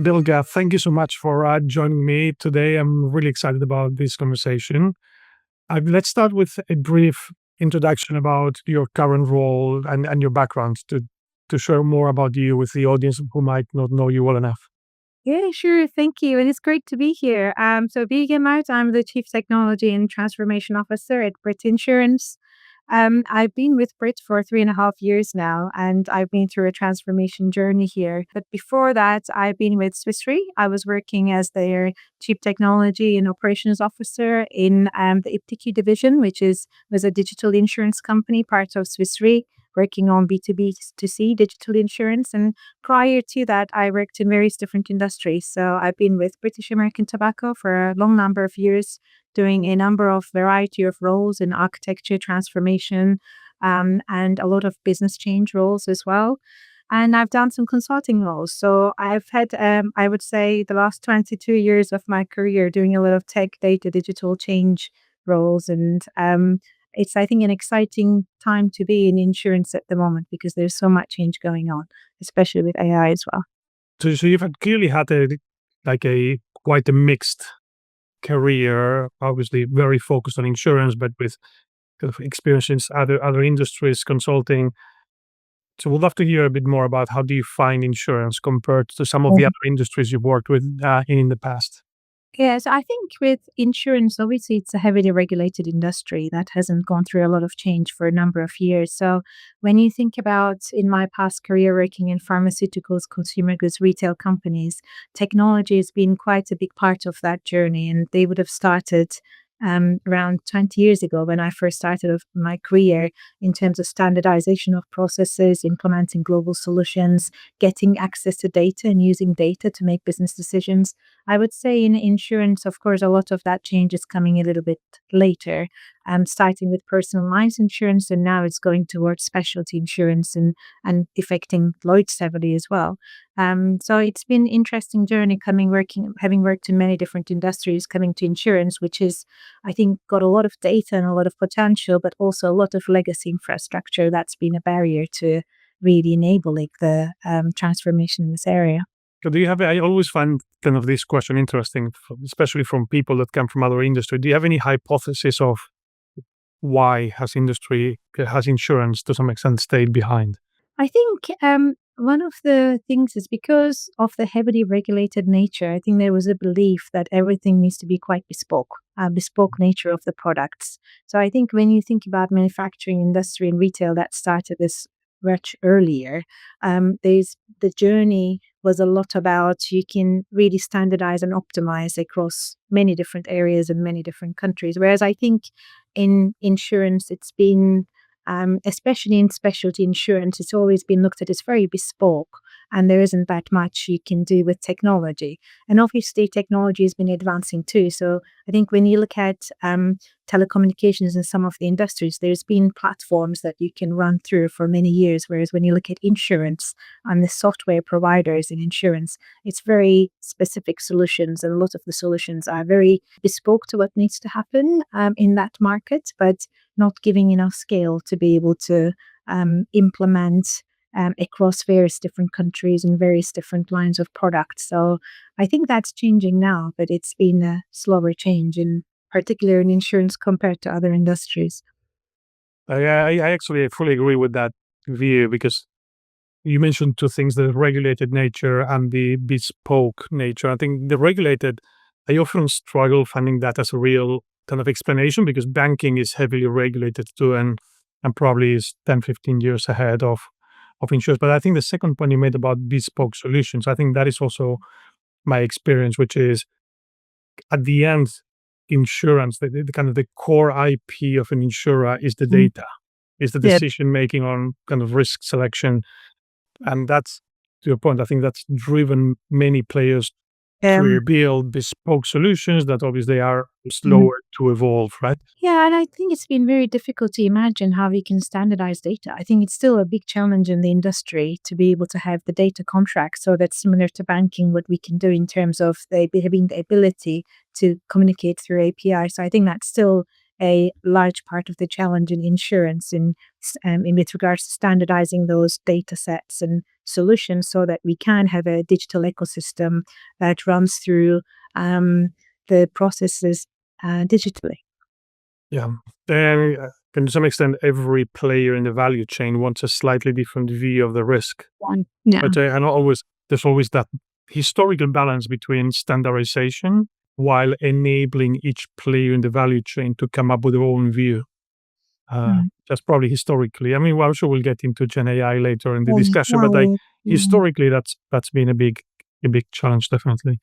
Bilge, thank you so much for joining me today. I'm really excited about this conversation. Let's start with a brief introduction about your current role and your background to share more about you with the audience who might not know you well enough. Yeah, sure. Thank you. And it's great to be here. So Bilge Mert, I'm the Chief Technology and Transformation Officer at Brit Insurance. I've been with Brit for 3.5 years now, and I've been through a transformation journey here. But before that, I've been with Swiss Re. I was working as their Chief Technology and Operations Officer in the iptiQ division, was a digital insurance company, part of Swiss Re, working on B2B to C digital insurance. And prior to that, I worked in various different industries. So I've been with British American Tobacco for a long number of years, doing a number of variety of roles in architecture transformation, and a lot of business change roles as well. And I've done some consulting roles. So I've had, I would say, the last 22 years of my career doing a lot of tech, data, digital change roles. And it's, I think, an exciting time to be in insurance at the moment because there's so much change going on, especially with AI as well. So you've clearly had a quite a mixed career, obviously very focused on insurance, but with kind of experience in other industries, consulting. So we'd love to hear a bit more about how do you find insurance compared to some of the other industries you've worked with in the past. Yeah, so I think with insurance, obviously it's a heavily regulated industry that hasn't gone through a lot of change for a number of years. So when you think about in my past career working in pharmaceuticals, consumer goods, retail companies, technology has been quite a big part of that journey. And they would have started around 20 years ago when I first started of my career in terms of standardization of processes, implementing global solutions, getting access to data and using data to make business decisions. I would say in insurance, of course, a lot of that change is coming a little bit later, starting with personal lines insurance, and now it's going towards specialty insurance and affecting Lloyd's heavily as well. So it's been an interesting journey having worked in many different industries, coming to insurance, which is, I think, got a lot of data and a lot of potential, but also a lot of legacy infrastructure that's been a barrier to really enabling the transformation in this area. So do you have? I always find kind of this question interesting, especially from people that come from other industry. Do you have any hypothesis of why has insurance to some extent stayed behind? I think one of the things is because of the heavily regulated nature. I think there was a belief that everything needs to be quite bespoke nature of the products. So I think when you think about manufacturing industry and retail that started this much earlier, there's the journey was a lot about you can really standardize and optimize across many different areas and many different countries. Whereas I think in insurance, it's been especially in specialty insurance, it's always been looked at as very bespoke, and there isn't that much you can do with technology. And obviously, technology has been advancing too. So I think when you look at telecommunications in some of the industries, there's been platforms that you can run through for many years. Whereas when you look at insurance and the software providers in insurance, it's very specific solutions, and a lot of the solutions are very bespoke to what needs to happen in that market, but not giving enough scale to be able to implement across various different countries and various different lines of products. So I think that's changing now, but it's been a slower change, in particular in insurance compared to other industries. I actually fully agree with that view because you mentioned two things: the regulated nature and the bespoke nature. I think the regulated, I often struggle finding that as a real kind of explanation because banking is heavily regulated too, and probably is 10, 15 years ahead of insurance. But I think the second point you made about bespoke solutions, I think that is also my experience, which is at the end, insurance, the kind of the core IP of an insurer is the Mm. data, is the Yeah. decision making on kind of risk selection. And that's, to your point, I think that's driven many players to Um, build bespoke solutions that obviously are mm. slower to evolve, right? Yeah, and I think it's been very difficult to imagine how we can standardize data. I think it's still a big challenge in the industry to be able to have the data contract so that's similar to banking, what we can do in terms of having the ability to communicate through API. So I think that's still a large part of the challenge in insurance in with regards to standardizing those data sets and solutions so that we can have a digital ecosystem that runs through the processes digitally. Yeah. And to some extent, every player in the value chain wants a slightly different view of the risk. Yeah. But there's always that historical balance between standardization while enabling each player in the value chain to come up with their own view. That's probably historically. I mean, well, I'm sure we'll get into Gen AI later in the discussion, but historically, that's been a big challenge, definitely.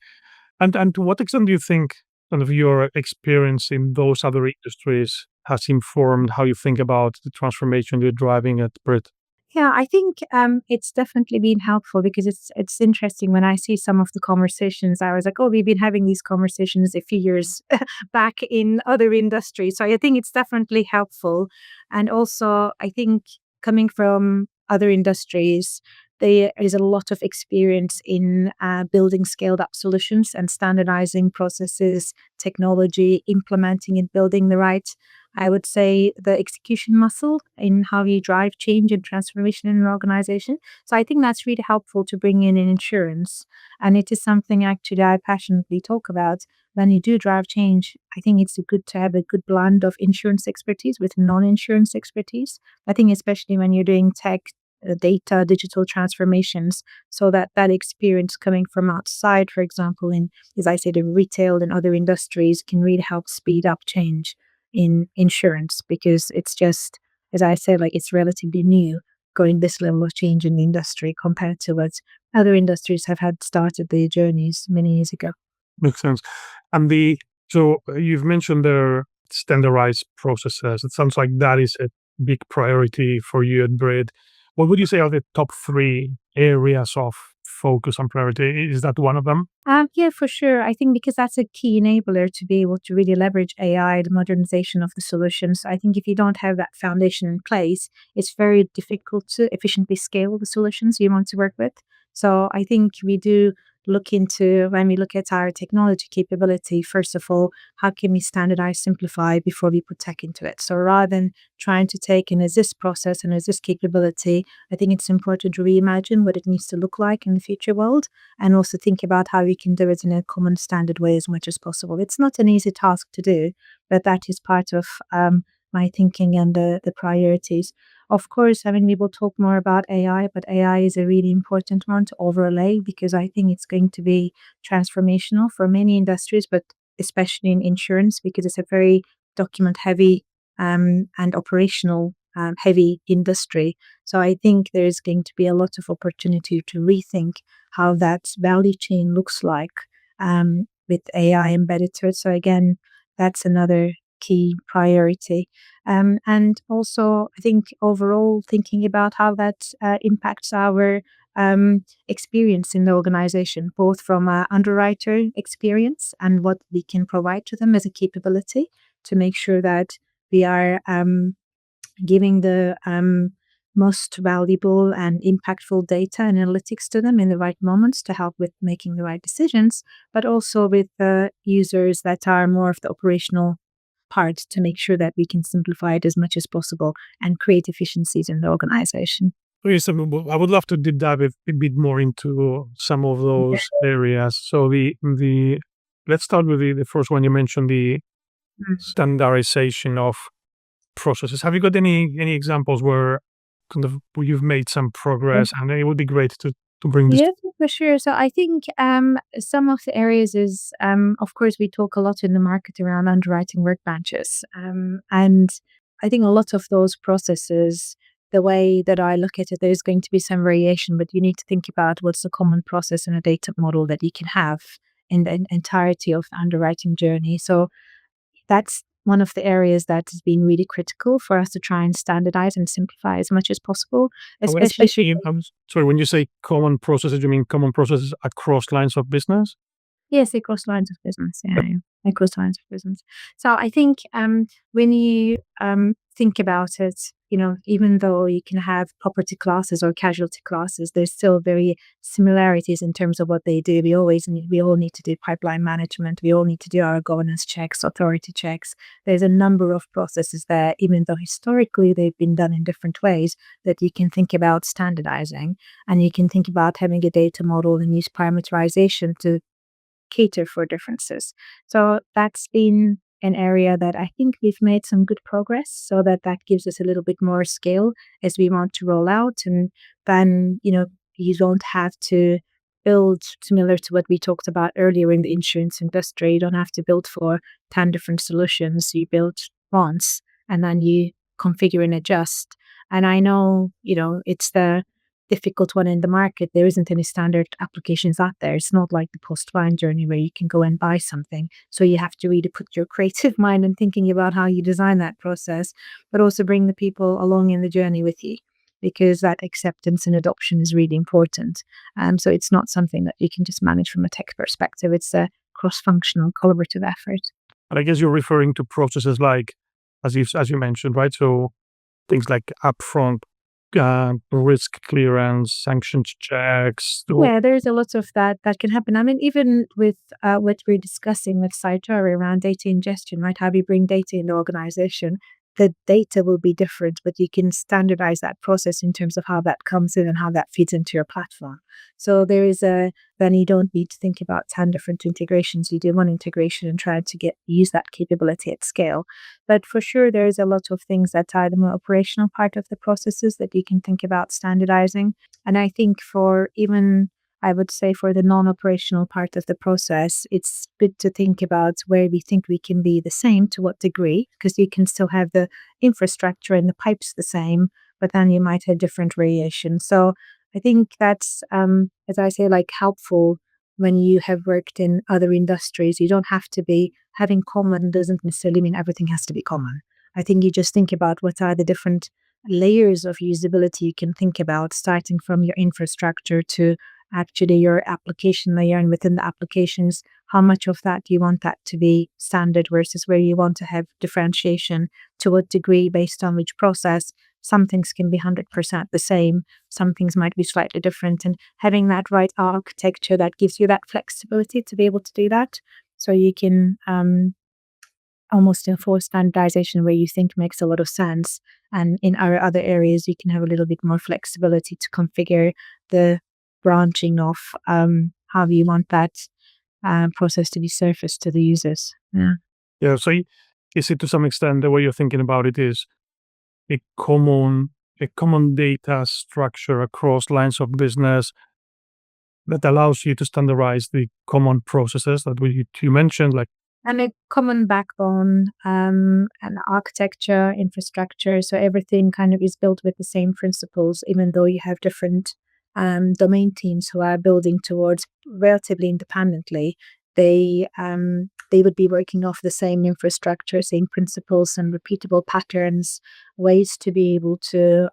And to what extent do you think kind of your experience in those other industries has informed how you think about the transformation you're driving at Brit? Yeah, I think it's definitely been helpful because it's interesting when I see some of the conversations. I was like, oh, we've been having these conversations a few years back in other industries. So I think it's definitely helpful, and also I think coming from other industries, there is a lot of experience in building scaled up solutions and standardizing processes, technology, implementing and building the right, I would say, the execution muscle in how you drive change and transformation in an organization. So I think that's really helpful to bring in insurance. And it is something actually I passionately talk about. When you do drive change, I think it's good to have a good blend of insurance expertise with non-insurance expertise. I think especially when you're doing tech, data, digital transformations, so that experience coming from outside, for example, in, as I said, in retail and other industries can really help speed up change in insurance because it's just, as I said, like it's relatively new going this level of change in the industry compared to what other industries have had started their journeys many years ago. Makes sense. And you've mentioned the standardized processes. It sounds like that is a big priority for you at Brit. What would you say are the top 3 areas of focus and priority? Is that one of them? Yeah, for sure. I think because that's a key enabler to be able to really leverage AI, the modernization of the solutions. I think if you don't have that foundation in place, it's very difficult to efficiently scale the solutions you want to work with. So I think we do look into, when we look at our technology capability, first of all, how can we standardize, simplify before we put tech into it? So rather than trying to take an as-is process and as-is capability, I think it's important to reimagine what it needs to look like in the future world and also think about how we can do it in a common standard way as much as possible. It's not an easy task to do, but that is part of my thinking and the priorities. Of course, I mean, we will talk more about AI, but AI is a really important one to overlay because I think it's going to be transformational for many industries, but especially in insurance because it's a very document heavy and operational heavy industry. So I think there is going to be a lot of opportunity to rethink how that value chain looks like with AI embedded to it. So again, that's another key priority. And also, I think overall thinking about how that impacts our experience in the organization, both from an underwriter experience and what we can provide to them as a capability to make sure that we are giving the most valuable and impactful data and analytics to them in the right moments to help with making the right decisions, but also with the users that are more of the operational part to make sure that we can simplify it as much as possible and create efficiencies in the organization. Yes, I would love to deep dive a bit more into some of those areas. So let's start with the first one you mentioned, the standardization of processes. Have you got any examples where you've made some progress? And it would be great to bring this. Yeah, for sure. So I think some of the areas is, of course, we talk a lot in the market around underwriting workbenches. And I think a lot of those processes, the way that I look at it, there's going to be some variation, but you need to think about what's the common process and a data model that you can have in the entirety of the underwriting journey. So that's one of the areas that has been really critical for us to try and standardize and simplify as much as possible, especially. Sorry, when you say common processes, you mean common processes across lines of business? Yes, across lines of business. Yeah, across lines of business. So I think when you think about it, even though you can have property classes or casualty classes, there's still very similarities in terms of what they do. We all need to do pipeline management. We all need to do our governance checks, authority checks. There's a number of processes there, even though historically they've been done in different ways, that you can think about standardizing, and you can think about having a data model and use parameterization to cater for differences. So that's been an area that I think we've made some good progress, so that gives us a little bit more scale as we want to roll out. And then, you don't have to build similar to what we talked about earlier in the insurance industry. You don't have to build for 10 different solutions. You build once and then you configure and adjust. And I know, it's the difficult one in the market. There isn't any standard applications out there. It's not like the post-buying journey where you can go and buy something. So you have to really put your creative mind in thinking about how you design that process, but also bring the people along in the journey with you, because that acceptance and adoption is really important. So it's not something that you can just manage from a tech perspective. It's a cross-functional, collaborative effort. And I guess you're referring to processes like, as you mentioned, right? So things like upfront risk clearance, sanctions checks. Yeah, there's a lot of that can happen. I mean, even with what we're discussing with Saitari around data ingestion, right? How we bring data in the organization, the data will be different, but you can standardize that process in terms of how that comes in and how that feeds into your platform. So then you don't need to think about 10 different integrations. You do one integration and try to use that capability at scale. But for sure, there's a lot of things that are the more operational part of the processes that you can think about standardizing. And I think I would say for the non-operational part of the process, it's good to think about where we think we can be the same, to what degree, because you can still have the infrastructure and the pipes the same, but then you might have different variations. So I think that's, as I say, like helpful when you have worked in other industries. You don't have to be having common doesn't necessarily mean everything has to be common. I think you just think about what are the different layers of usability you can think about, starting from your infrastructure to actually your application layer, and within the applications, how much of that you want that to be standard versus where you want to have differentiation, to what degree based on which process. Some things can be 100% the same, some things might be slightly different, and having that right architecture that gives you that flexibility to be able to do that. So you can almost enforce standardization where you think makes a lot of sense. And in our other areas, you can have a little bit more flexibility to configure the branching of how you want that process to be surfaced to the users. Yeah. Yeah. So is it to some extent the way you're thinking about it is a common data structure across lines of business that allows you to standardize the common processes that you mentioned, like And a common backbone and architecture, infrastructure. So everything kind of is built with the same principles, even though you have different domain teams who are building towards relatively independently. They would be working off the same infrastructure, same principles, and repeatable patterns, ways to be able to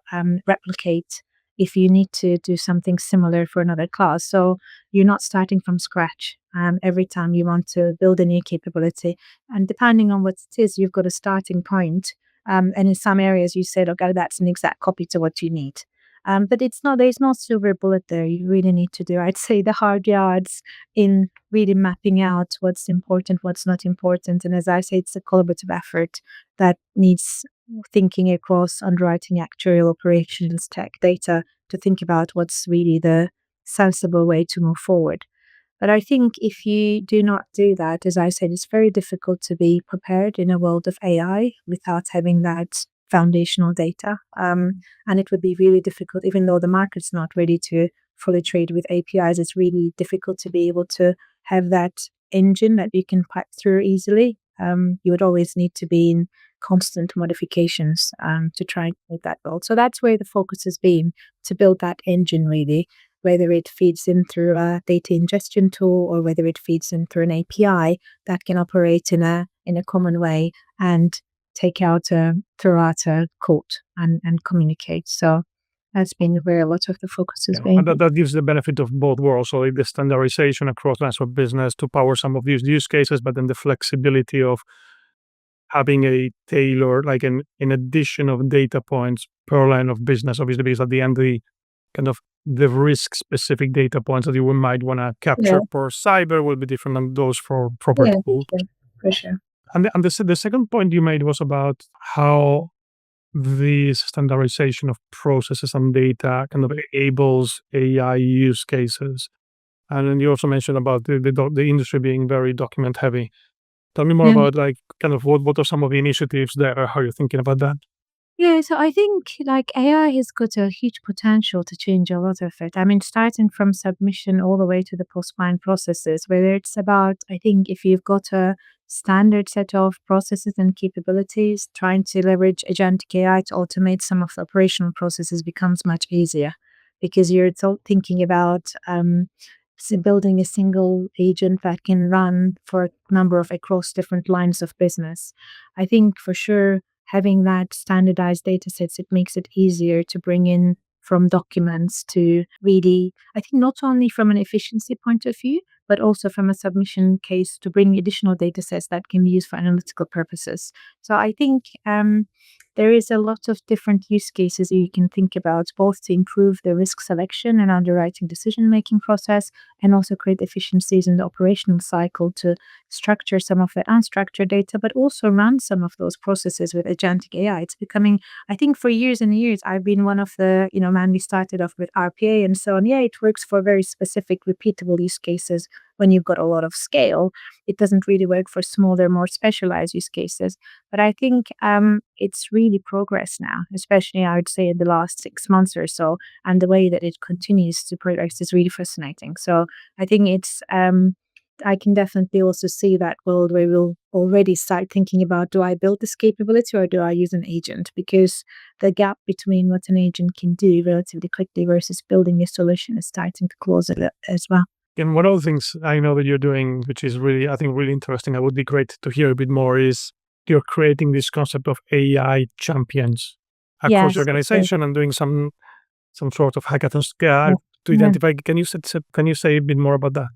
replicate if you need to do something similar for another class. So you're not starting from scratch every time you want to build a new capability. And depending on what it is, you've got a starting point. And in some areas, you said, okay, that's an exact copy to what you need. But there's no silver bullet there. You really need to do, I'd say, the hard yards in really mapping out what's important, what's not important. And as I say, it's a collaborative effort that needs thinking across underwriting, actuarial, operations, tech, data, to think about what's really the sensible way to move forward. But I think if you do not do that, as I said, it's very difficult to be prepared in a world of AI without having that foundational data. And it would be really difficult, even though the market's not ready to fully trade with APIs, it's really difficult to be able to have that engine that you can pipe through easily. You would always need to be in constant modifications to try and make that build. So that's where the focus has been, to build that engine really, whether it feeds in through a data ingestion tool or whether it feeds in through an API that can operate in a common way and take out throughout a code and communicate. So That's been where a lot of the focus has Yeah, been. and that gives the benefit of both worlds. So like the standardization across lines of business to power some of these use cases, but then the flexibility of having a tailor, like an addition of data points per line of business, obviously, because at the end, the kind of the risk specific data points that you might want to Yeah, capture for cyber will be different than those for property yeah, for pool. sure, for sure. And the second point you made was about how the standardization of processes and data kind of enables AI use cases. And then you also mentioned about the industry being very document heavy. Tell me more Yeah. about like kind of what are some of the initiatives there? How you're thinking about that? Yeah, so I think like AI has got a huge potential to change a lot of it. I mean, starting from submission all the way to the post-client processes, whether it's about, I think if you've got a standard set of processes and capabilities, trying to leverage agentic AI to automate some of the operational processes becomes much easier because you're thinking about building a single agent that can run for a number of across different lines of business. I think for sure having that standardized data sets, it makes it easier to bring in from documents to really, I think not only from an efficiency point of view, but also from a submission case to bring additional data sets that can be used for analytical purposes. So I think there is a lot of different use cases you can think about, both to improve the risk selection and underwriting decision making process, and also create efficiencies in the operational cycle to structure some of the unstructured data, but also run some of those processes with agentic AI. It's becoming, I think for years and years, I've been one of the, man, we started off with RPA and so on. Yeah, it works for very specific, repeatable use cases when you've got a lot of scale. It doesn't really work for smaller, more specialized use cases. But I think it's really progress now, especially I would say in the last 6 months or so. And the way that it continues to progress is really fascinating. So I think it's I can definitely also see that world where we'll already start thinking about, do I build this capability or do I use an agent? Because the gap between what an agent can do relatively quickly versus building a solution is starting to close it as well. And one of the things I know that you're doing, which is really, I think, really interesting, I would be great to hear a bit more, is you're creating this concept of AI champions across the Yes, for sure. organization and doing some sort of hackathons Yeah. to Yeah. identify. Can you say a bit more about that?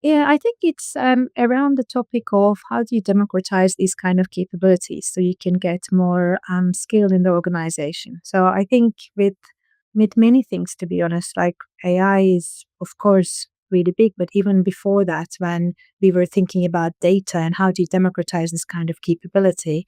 Yeah, I think it's around the topic of how do you democratize these kind of capabilities so you can get more skill in the organization. So I think with many things, to be honest, like AI is of course really big, but even before that, when we were thinking about data and how do you democratize this kind of capability,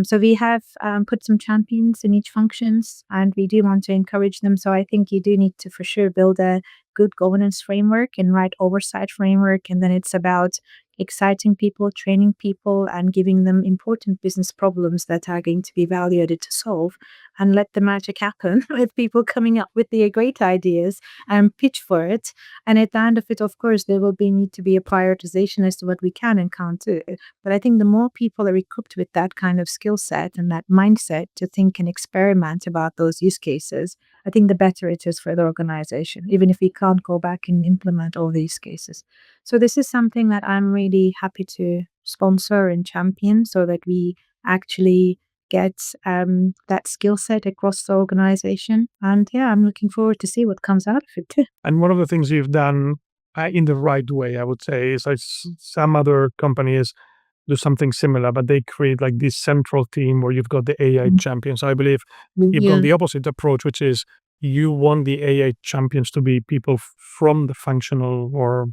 so we have put some champions in each functions, and we do want to encourage them. So I think you do need to for sure build a good governance framework and right oversight framework. And then it's about exciting people, training people, and giving them important business problems that are going to be value added to solve, and let the magic happen with people coming up with the great ideas and pitch for it. And at the end of it, of course, there will need to be a prioritization as to what we can and can't do. But I think the more people are equipped with that kind of skill set and that mindset to think and experiment about those use cases, I think the better it is for the organization, even if we can't go back and implement all these cases. So this is something that I'm really happy to sponsor and champion so that we actually get that skill set across the organization. And yeah, I'm looking forward to see what comes out of it too. And one of the things you've done in the right way, I would say, is like some other companies do something similar, but they create like this central team where you've got the AI Mm. champions. I believe you've gone Yeah. the opposite approach, which is you want the AI champions to be people from the functional or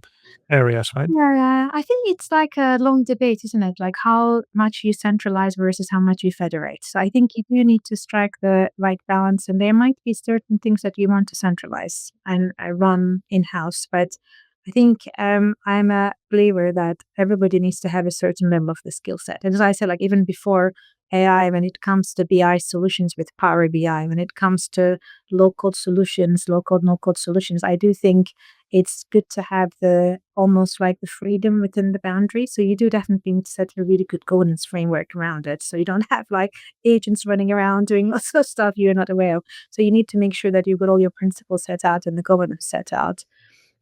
areas, right? Yeah, I think it's like a long debate, isn't it? Like how much you centralize versus how much you federate. So I think you do need to strike the right balance, and there might be certain things that you want to centralize and run in house. But I think I'm a believer that everybody needs to have a certain level of the skill set. And as I said, like even before AI, when it comes to BI solutions with Power BI, when it comes to low code solutions, low code, no code solutions, I do think it's good to have the almost like the freedom within the boundary. So you do definitely need to set a really good governance framework around it. So you don't have like agents running around doing lots of stuff you're not aware of. So you need to make sure that you've got all your principles set out and the governance set out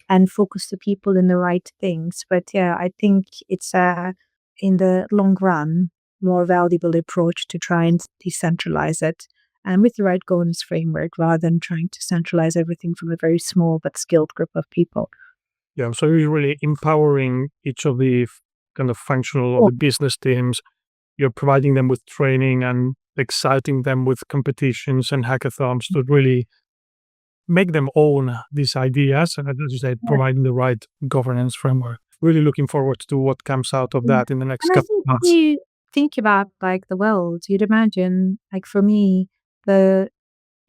and focus the people in the right things. But yeah, I think it's in the long run more valuable approach to try and decentralize it and with the right governance framework rather than trying to centralize everything from a very small but skilled group of people. Yeah, so you're really empowering each of the kind of functional or Oh, the business teams. You're providing them with training and exciting them with competitions and hackathons to really make them own these ideas. And as you said, yeah. providing the right governance framework. Really looking forward to what comes out of Yeah. that in the next And I couple think of months. you think about like the world, you'd imagine, like for me, the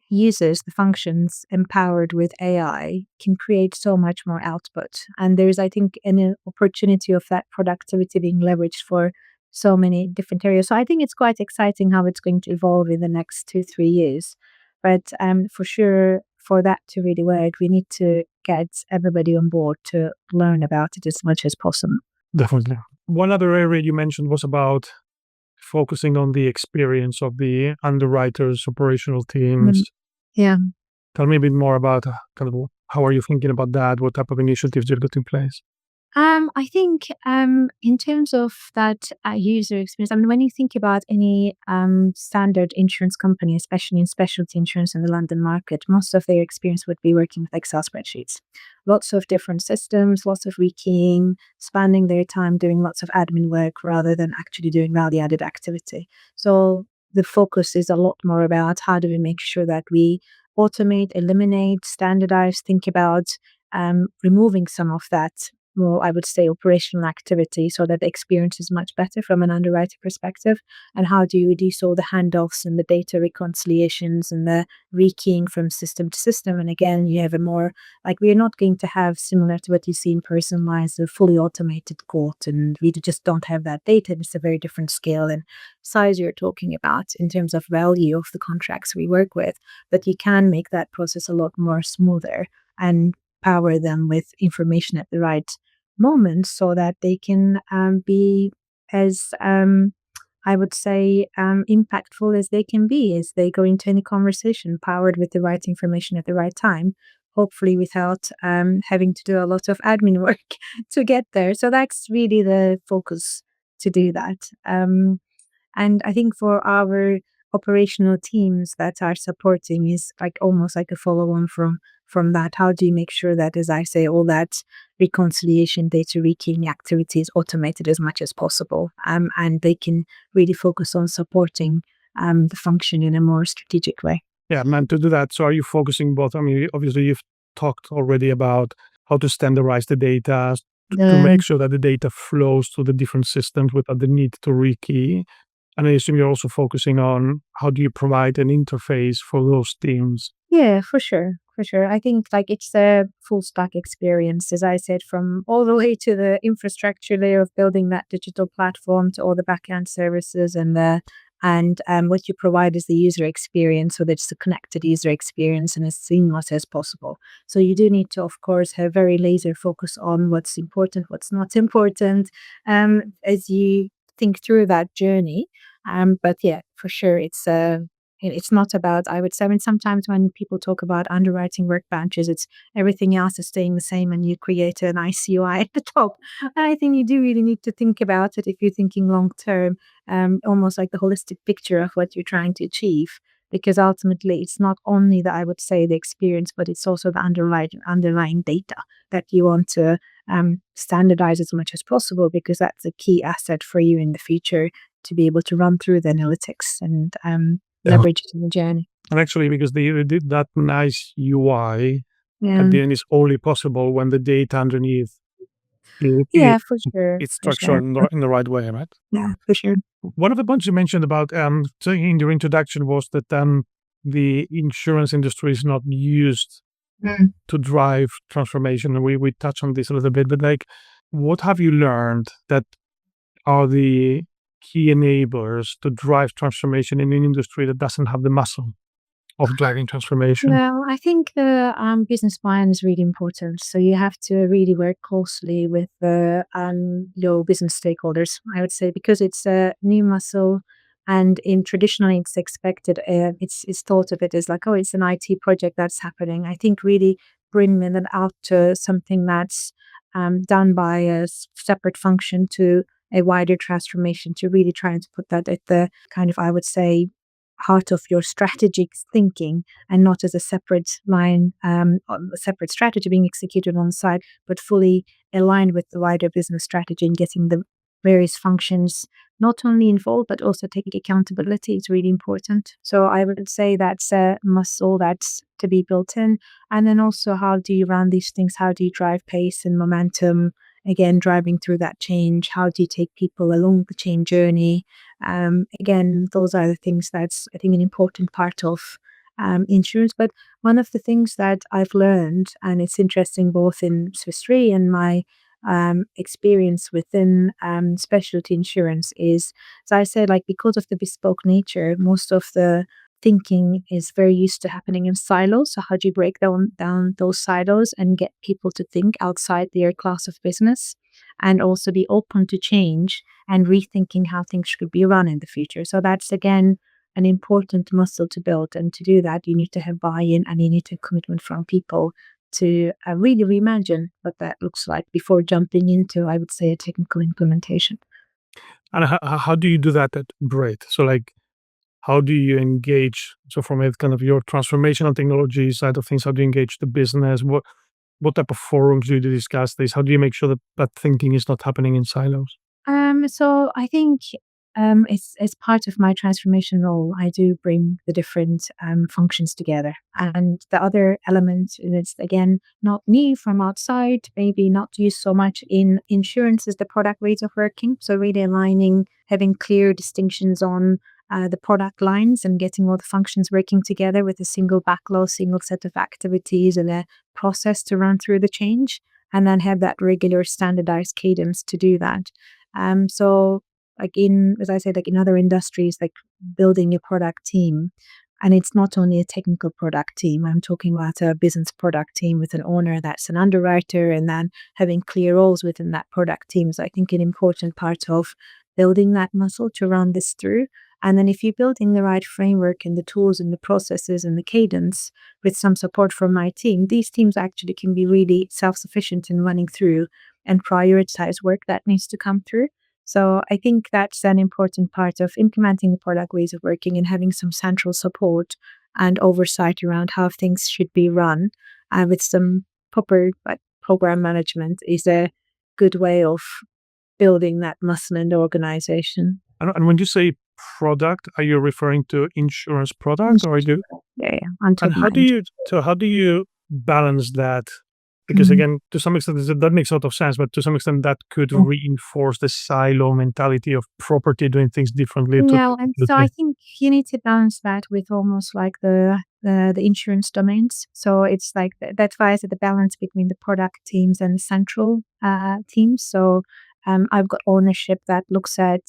users, the functions empowered with AI can create so much more output. And there's, I think, an opportunity of that productivity being leveraged for so many different areas. So I think it's quite exciting how it's going to evolve in the next 2, 3 years. But for sure, for that to really work, we need to get everybody on board to learn about it as much as possible. Definitely. One other area you mentioned was about focusing on the experience of the underwriters, operational teams. Mm, yeah. Tell me a bit more about kind of how are you thinking about that? What type of initiatives you've got in place? I think in terms of that user experience, I mean, when you think about any standard insurance company, especially in specialty insurance in the London market, most of their experience would be working with Excel spreadsheets. Lots of different systems, lots of rekeying, spending their time doing lots of admin work rather than actually doing value added activity. So the focus is a lot more about how do we make sure that we automate, eliminate, standardize, think about removing some of that more, I would say, operational activity so that the experience is much better from an underwriter perspective. And how do you reduce all the handoffs and the data reconciliations and the rekeying from system to system? And again, you have a more, like, we're not going to have similar to what you see in personalized, a fully automated quote, and we just don't have that data. It's a very different scale and size you're talking about in terms of value of the contracts we work with. But you can make that process a lot more smoother and power them with information at the right moment so that they can be as I would say impactful as they can be as they go into any conversation, powered with the right information at the right time, hopefully without having to do a lot of admin work to get there. So that's really the focus to do that. And I think for our operational teams that are supporting is like almost like a follow on from that. How do you make sure that, as I say, all that reconciliation, data rekeying activity is automated as much as possible, and they can really focus on supporting the function in a more strategic way. Yeah, man, to do that, so are you focusing both? I mean, obviously, you've talked already about how to standardize the data to Um, make sure that the data flows to the different systems without the need to rekey. And I assume you're also focusing on how do you provide an interface for those teams? Yeah, for sure. For sure. I think like it's a full stack experience, as I said, from all the way to the infrastructure layer of building that digital platform to all the backend services and what you provide is the user experience so that it's a connected user experience and as seamless as possible. So you do need to, of course, have very laser focus on what's important, what's not important, as you think through that journey. But yeah, for sure, it's not about, I would say, I mean, sometimes when people talk about underwriting workbenches, it's everything else is staying the same and you create an ICUI at the top. And I think you do really need to think about it if you're thinking long term, almost like the holistic picture of what you're trying to achieve. Because ultimately, it's not only the, I would say, the experience, but it's also the underlying data that you want to standardize as much as possible, because that's a key asset for you in the future to be able to run through the analytics and Yeah. leverage it in the journey. And actually, because they did that nice UI, Yeah. at the end, is only possible when the data underneath Yeah, for sure. it's For structured sure. in the right way, right? Yeah, for sure. One of the points you mentioned about so in your introduction was that the insurance industry is not used Mm. to drive transformation, and we touched on this a little bit. But like, what have you learned that are the key enablers to drive transformation in an industry that doesn't have the muscle of driving transformation? Well, I think the business plan is really important. So you have to really work closely with the your business stakeholders, I would say, because it's a new muscle, and in traditionally it's expected. It's thought of it as like, oh, it's an IT project that's happening. I think really bringing it out to something that's done by a separate function to a wider transformation, to really trying to put that at the kind of, I would say, part of your strategic thinking and not as a separate line, a separate strategy being executed on the side, but fully aligned with the wider business strategy and getting the various functions not only involved but also taking accountability is really important. So I would say that's a muscle that's to be built in. And then also, how do you run these things? How do you drive pace and momentum? Again, driving through that change. How do you take people along the change journey? Again, those are the things that's, I think, an important part of insurance. But one of the things that I've learned, and it's interesting both in Swiss Re and my experience within specialty insurance, is, as I said, like because of the bespoke nature, most of the thinking is very used to happening in silos. So how do you break down those silos and get people to think outside their class of business and also be open to change and rethinking how things should be run in the future? So that's again an important muscle to build. And to do that, you need to have buy-in and you need to have commitment from people to really reimagine what that looks like before jumping into, I would say, a technical implementation. And how do you do that at Brit? So like, how do you engage? So from a kind of your transformational technology side of things, how do you engage the business? What type of forums do you discuss this? How do you make sure that that thinking is not happening in silos? So I think it's as part of my transformation role, I do bring the different functions together. And the other element is again not me from outside, maybe not used so much in insurance, is the product ways of working. So really aligning, having clear distinctions on the product lines and getting all the functions working together with a single backlog, single set of activities and a process to run through the change, and then have that regular standardized cadence to do that. So like in, as I said, like in other industries, like building a product team, and it's not only a technical product team. I'm talking about a business product team with an owner that's an underwriter, and then having clear roles within that product team. So I think an important part of building that muscle to run this through. And then if you're building the right framework and the tools and the processes and the cadence with some support from my team, these teams actually can be really self-sufficient in running through and prioritize work that needs to come through. So I think that's an important part of implementing the product ways of working and having some central support and oversight around how things should be run with some proper program management is a good way of building that muscle in the organization. And when you say product, are you referring to insurance product, or do? Yeah, I'm And talking about how do you balance that? Because Mhm. again, to some extent, that makes a lot of sense, but to some extent, that could Yeah. reinforce the silo mentality of property doing things differently. Yeah, and so I think you need to balance that with almost like the insurance domains. So it's like that's why I said the balance between the product teams and the central teams. So I've got ownership that looks at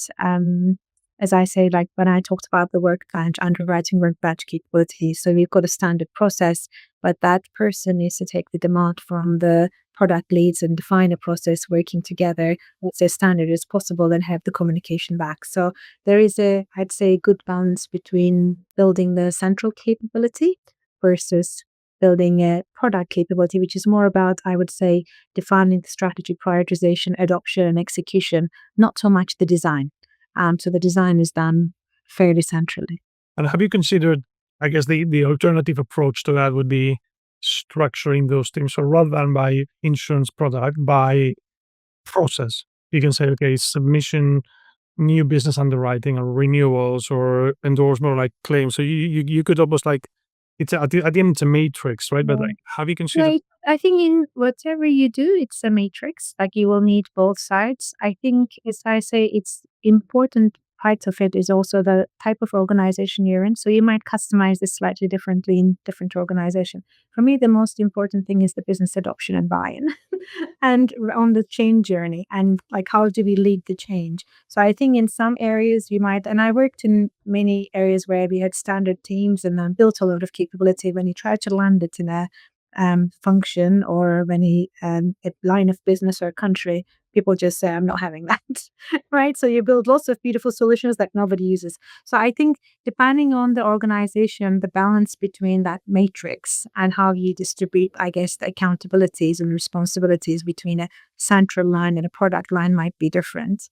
as I say, like when I talked about the workbench, underwriting workbench capabilities. So we've got a standard process, but that person needs to take the demand from the product leads and define a process working together what's as standard as possible and have the communication back. So there is I'd say, good balance between building the central capability versus building a product capability, which is more about, I would say, defining the strategy, prioritization, adoption, and execution, not so much the design. So the design is done fairly centrally. And have you considered, I guess the alternative approach to that would be structuring those teams. So rather than by insurance product, by process. You can say, okay, submission, new business underwriting or renewals or endorsement or like claims. So you could almost like, it's at the end, it's a matrix, right? But like, have you considered? Right. I think in whatever you do, it's a matrix. Like you will need both sides. I think, as I say, it's important part of it is also the type of organization you're in. So you might customize this slightly differently in different organization. For me, the most important thing is the business adoption and buy-in and on the change journey and like how do we lead the change. So I think in some areas you might, and I worked in many areas where we had standard teams and then built a lot of capability. When you try to land it in a function or when a line of business or country, people just say, I'm not having that. Right. So you build lots of beautiful solutions that nobody uses. So I think depending on the organization, the balance between that matrix and how you distribute, I guess, the accountabilities and responsibilities between a central line and a product line might be different.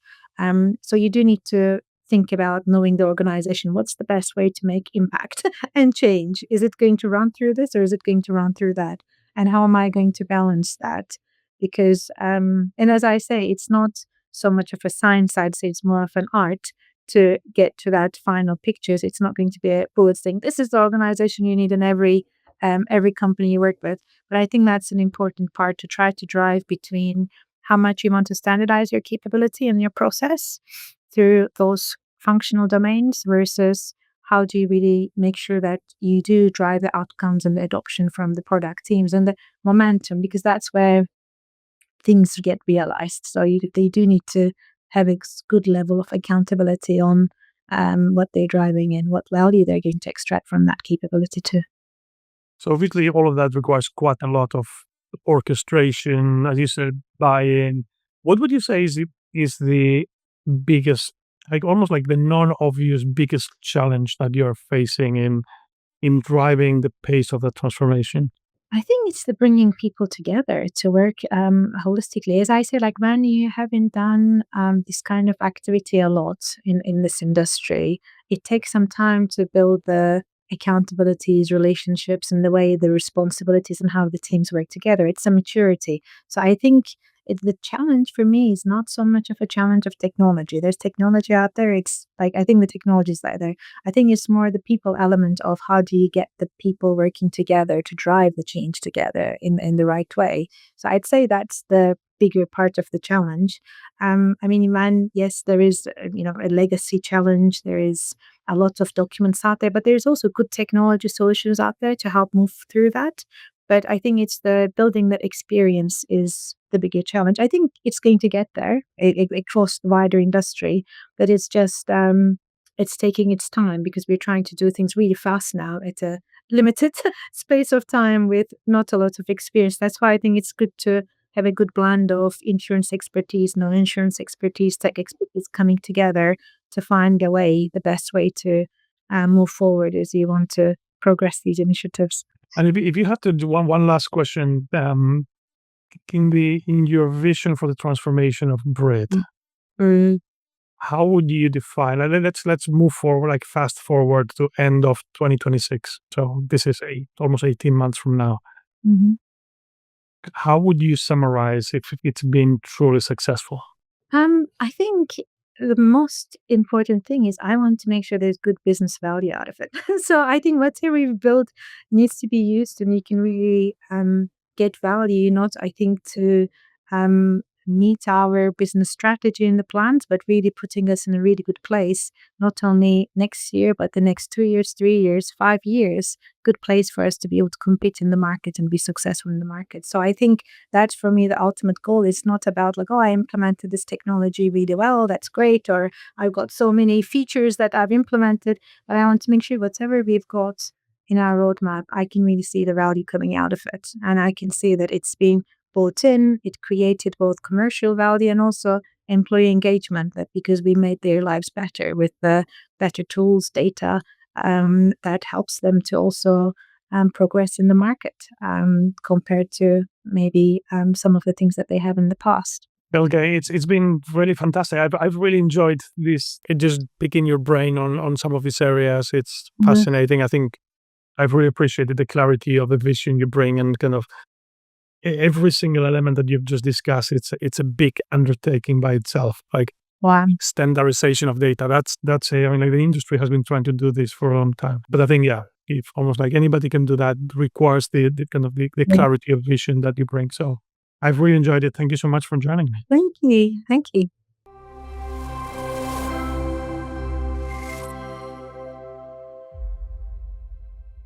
So you do need to think about knowing the organization. What's the best way to make impact and change? Is it going to run through this or is it going to run through that? And how am I going to balance that? Because, and as I say, it's not so much of a science, I'd say it's more of an art to get to that final pictures. It's not going to be a bullet saying, this is the organization you need in every company you work with. But I think that's an important part to try to drive between how much you want to standardize your capability and your process through those functional domains versus how do you really make sure that you do drive the outcomes and the adoption from the product teams and the momentum, because that's where things get realized. So they do need to have a good level of accountability on what they're driving and what value they're going to extract from that capability too. So obviously all of that requires quite a lot of orchestration, as you said, buy-in. What would you say is the biggest, like almost like the non-obvious biggest challenge that you're facing in driving the pace of the transformation? I think it's the bringing people together to work holistically. As I say, like when you haven't done this kind of activity a lot in this industry, it takes some time to build the accountabilities, relationships, and the way the responsibilities and how the teams work together. It's a maturity. So I think the challenge for me is not so much of a challenge of technology. There's technology out there. It's like, I think the technology is there. I think it's more the people element of how do you get the people working together to drive the change together in the right way. So I'd say that's the bigger part of the challenge. I mean, man, yes, there is a legacy challenge. There is a lot of documents out there, but there's also good technology solutions out there to help move through that. But I think it's the building that experience is the bigger challenge. I think it's going to get there across the wider industry, but it's just it's taking its time because we're trying to do things really fast now at a limited space of time with not a lot of experience. That's why I think it's good to have a good blend of insurance expertise, non-insurance expertise, tech expertise coming together to find the best way to move forward as you want to progress these initiatives. And if you had to do one last question, in your vision for the transformation of Brit, how would you define? Let's move forward, like fast forward to end of 2026. So this is almost 18 months from now. Mm-hmm. How would you summarize if it's been truly successful? I think the most important thing is I want to make sure there's good business value out of it. So I think whatever we've built needs to be used and you can really get value, not I think to meet our business strategy in the plans, but really putting us in a really good place, not only next year, but the next 2 years, 3 years, 5 years, good place for us to be able to compete in the market and be successful in the market. So I think that's for me the ultimate goal. It's not about like, oh, I implemented this technology really well, that's great, or I've got so many features that I've implemented, but I want to make sure whatever we've got in our roadmap, I can really see the value coming out of it. And I can see that it's being bought in, it created both commercial value and also employee engagement, that because we made their lives better with the better tools, data, that helps them to also progress in the market compared to maybe some of the things that they have in the past. Bilge, it's been really fantastic. I've really enjoyed this, just picking your brain on some of these areas. It's fascinating. I think I've really appreciated the clarity of the vision you bring and kind of every single element that you've just discussed. It's a big undertaking by itself. Like standardization of data. That's I mean, like the industry has been trying to do this for a long time. But I think if almost like anybody can do that, requires the kind of the clarity of vision that you bring. So I've really enjoyed it. Thank you so much for joining me. Thank you.